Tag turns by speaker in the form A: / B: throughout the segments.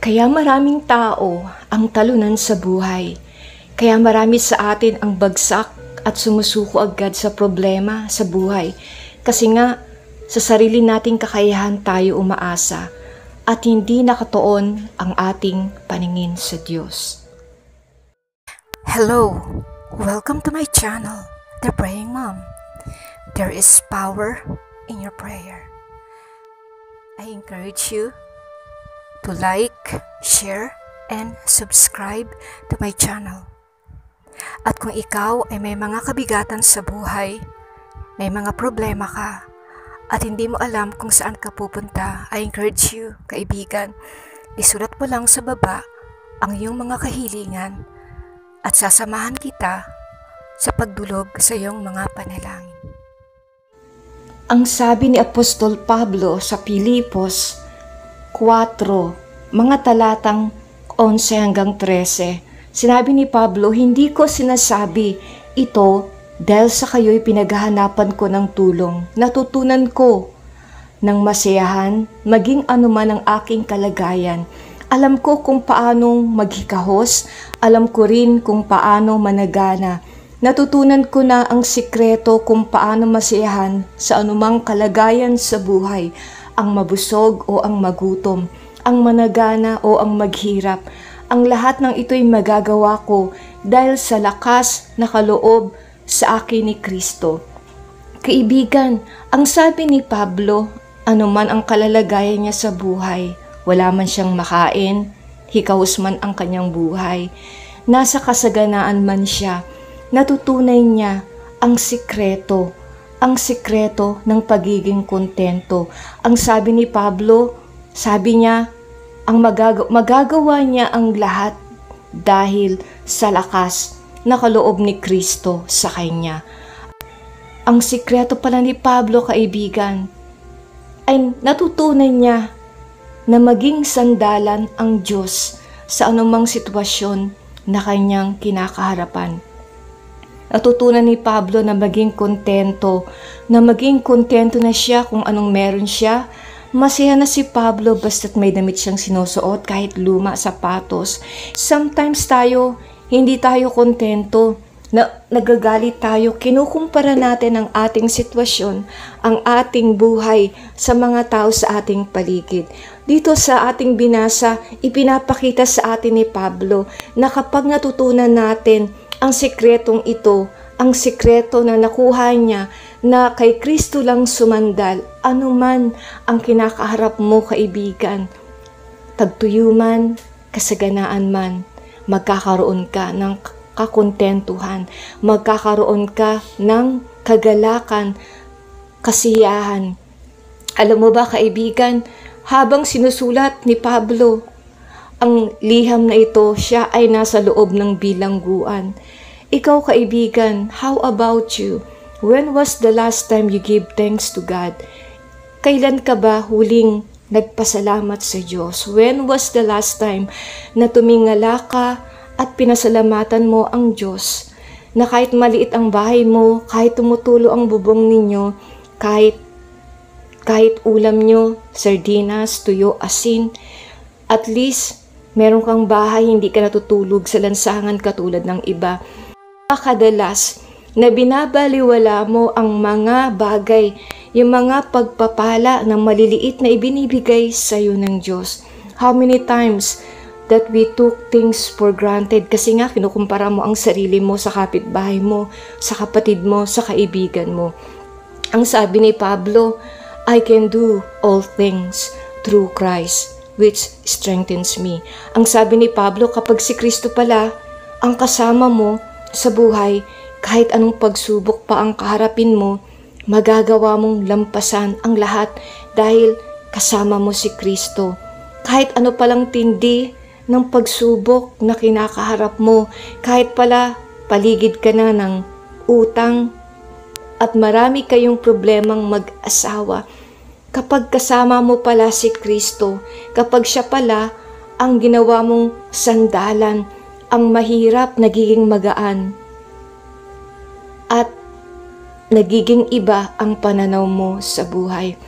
A: Kaya maraming tao ang talunan sa buhay. Kaya marami sa atin ang bagsak at sumusuko agad sa problema sa buhay. Kasi nga, sa sarili nating kakayahan tayo umaasa at hindi nakatuon ang ating paningin sa Diyos.
B: Hello! Welcome to my channel, The Praying Mom. There is power in your prayer. I encourage you to like, share, and subscribe to my channel. At kung ikaw ay may mga kabigatan sa buhay, may mga problema ka, at hindi mo alam kung saan ka pupunta, I encourage you, kaibigan, isulat mo lang sa baba ang iyong mga kahilingan at sasamahan kita sa pagdulog sa iyong mga panalangin.
A: Ang sabi ni Apostol Pablo sa Pilipos 4, mga talatang 11 hanggang 13, sinabi ni Pablo, "Hindi ko sinasabi ito dahil sa kayo'y pinaghahanapan ko ng tulong. Natutunan ko ng masiyahan, maging anuman ang aking kalagayan. Alam ko kung paanong maghikahos, alam ko rin kung paano managana. Natutunan ko na ang sikreto kung paano masiyahan sa anumang kalagayan sa buhay, ang mabusog o ang magutom, ang managana o ang maghirap. Ang lahat ng ito'y magagawa ko dahil sa lakas na kaloob sa akin ni Kristo." Kaibigan, ang sabi ni Pablo, anuman ang kalalagayan niya sa buhay, wala man siyang makain, hikahos man ang kanyang buhay, nasa kasaganaan man siya, natutunay niya ang sikreto ng pagiging kontento. Ang sabi ni Pablo, sabi niya, ang magagawa niya ang lahat dahil sa lakas na kaloob ni Kristo sa kanya. Ang sikreto pala ni Pablo, kaibigan, ay natutunan niya na maging sandalan ang Diyos sa anumang sitwasyon na kanyang kinakaharapan. Natutunan ni Pablo na maging kontento na siya kung anong meron siya. Masaya na si Pablo basta't may damit siyang sinusuot kahit luma, sapatos. Sometimes hindi tayo kontento, nagagalit tayo, kinukumpara natin ang ating sitwasyon, ang ating buhay sa mga tao sa ating paligid. Dito sa ating binasa, ipinapakita sa atin ni Pablo na kapag natutunan natin ang sikretong ito, ang sikreto na nakuha niya na kay Kristo lang sumandal, anuman ang kinakaharap mo, kaibigan, tagtuyo man, kasaganaan man, magkakaroon ka ng kakontentuhan, magkakaroon ka ng kagalakan, kasiyahan. Alam mo ba, kaibigan, habang sinusulat ni Pablo ang liham na ito, siya ay nasa loob ng bilangguan. Ikaw, kaibigan, how about you? When was the last time you gave thanks to God? Kailan ka ba huling nagpasalamat sa Diyos? When was the last time na tumingala ka at pinasalamatan mo ang Diyos? Na kahit maliit ang bahay mo, kahit tumutulo ang bubong ninyo, kahit ulam nyo, sardinas, tuyo, asin, at least meron kang bahay, hindi ka natutulog sa lansangan katulad ng iba. Kadalas na binabaliwala mo ang mga bagay, yung mga pagpapala na maliliit na ibinibigay sa iyo ng Diyos. How many times that we took things for granted kasi nga kinukumpara mo ang sarili mo sa kapitbahay mo, sa kapatid mo, sa kaibigan mo. Ang sabi ni Pablo, "I can do all things through Christ which strengthens me." Ang sabi ni Pablo, kapag si Kristo pala ang kasama mo sa buhay, kahit anong pagsubok pa ang kaharapin mo, magagawa mong lampasan ang lahat dahil kasama mo si Kristo. Kahit ano palang tindi ng pagsubok na kinakaharap mo, kahit pala paligid ka na ng utang at marami kayong problemang mag-asawa, kapag kasama mo pala si Kristo, kapag siya pala ang ginawa mong sandalan, ang mahirap nagiging magaan at nagiging iba ang pananaw mo sa buhay.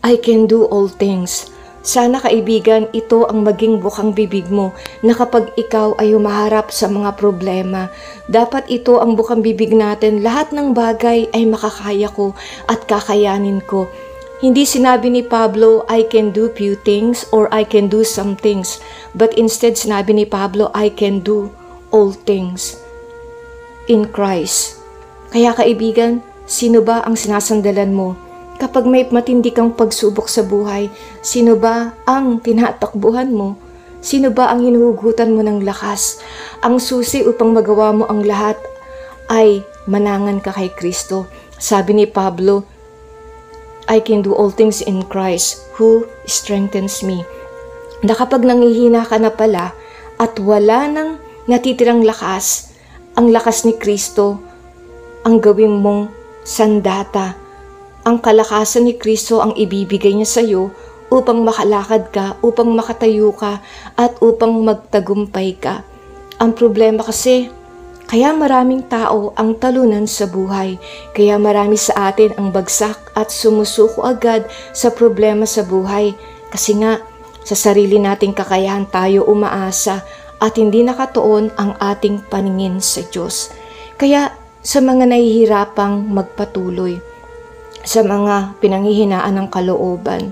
A: I can do all things Sana kaibigan, ito ang maging bukang bibig mo na kapag ikaw ay humaharap sa mga problema, dapat ito ang bukang bibig natin, lahat ng bagay ay makakaya ko at kakayanin ko. Hindi sinabi ni Pablo, I can do few things or I can do some things, but instead sinabi ni Pablo, I can do all things in Christ. Kaya kaibigan, sino ba ang sinasandalan mo? Kapag may matindi kang pagsubok sa buhay, sino ba ang tinatakbuhan mo? Sino ba ang hinuhugutan mo ng lakas? Ang susi upang magawa mo ang lahat ay manangan ka kay Kristo. Sabi ni Pablo, I can do all things in Christ who strengthens me. Na kapag nangihina ka na pala at wala nang natitirang lakas, ang lakas ni Kristo ang gawin mong sandata. Ang kalakasan ni Kristo ang ibibigay niya sa iyo upang makalakad ka, upang makatayo ka, at upang magtagumpay ka. Ang problema kasi, kaya maraming tao ang talunan sa buhay, kaya marami sa atin ang bagsak at sumusuko agad sa problema sa buhay. Kasi nga, sa sarili nating kakayahan tayo umaasa at hindi nakatuon ang ating paningin sa Diyos. Kaya sa mga nahihirapang magpatuloy, sa mga pinanghihinaan ng kalooban,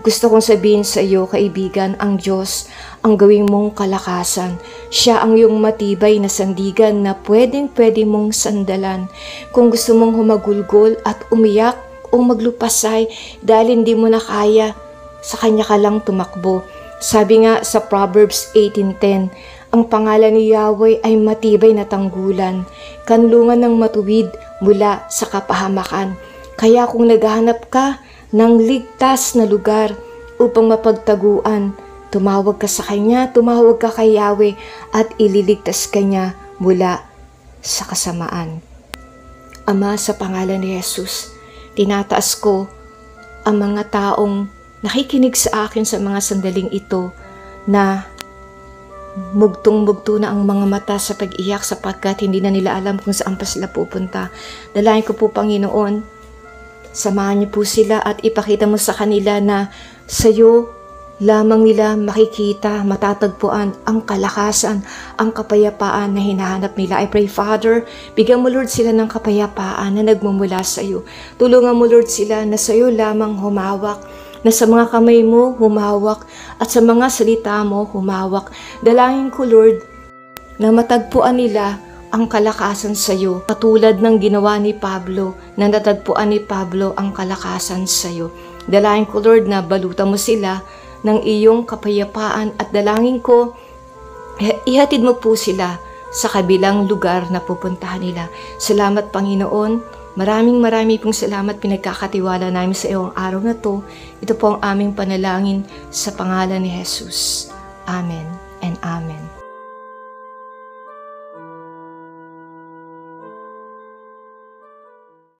A: gusto kong sabihin sa iyo, kaibigan, ang Diyos ang gawing mong kalakasan. Siya ang iyong matibay na sandigan na pwedeng-pwede mong sandalan. Kung gusto mong humagulgol at umiyak o maglupasay dahil hindi mo na kaya, sa Kanya ka lang tumakbo. Sabi nga sa Proverbs 18:10, ang pangalan ni Yahweh ay matibay na tanggulan, kanlungan ng matuwid mula sa kapahamakan. Kaya kung naghahanap ka ng ligtas na lugar upang mapagtaguan, tumawag ka sa Kanya, tumawag ka kay Yahweh at ililigtas ka niya mula sa kasamaan. Ama, sa pangalan ni Jesus, tinataas ko ang mga taong nakikinig sa akin sa mga sandaling ito na mugtong-mugto na ang mga mata sa pag-iyak sapagkat hindi na nila alam kung saan pa sila pupunta. Dalangin ko po, Panginoon, samahan niyo po sila at ipakita mo sa kanila na sa iyo lamang nila makikita, matatagpuan ang kalakasan, ang kapayapaan na hinahanap nila. I pray, Father, bigyan mo, Lord, sila ng kapayapaan na nagmumula sa iyo. Tulungan mo, Lord, sila na sa iyo lamang humawak, na sa mga kamay mo humawak at sa mga salita mo humawak. Dalangin ko, Lord, na matagpuan nila ang kalakasan sa iyo, katulad ng ginawa ni Pablo, na natagpuan ni Pablo ang kalakasan sa iyo. Dalangin ko, Lord, na balutan mo sila ng iyong kapayapaan at dalangin ko, ihatid mo po sila sa kabilang lugar na pupuntahan nila. Salamat, Panginoon. Maraming pong salamat, pinagkakatiwala namin sa iyo ang araw na to. Ito po ang aming panalangin sa pangalan ni Jesus. Amen and amen.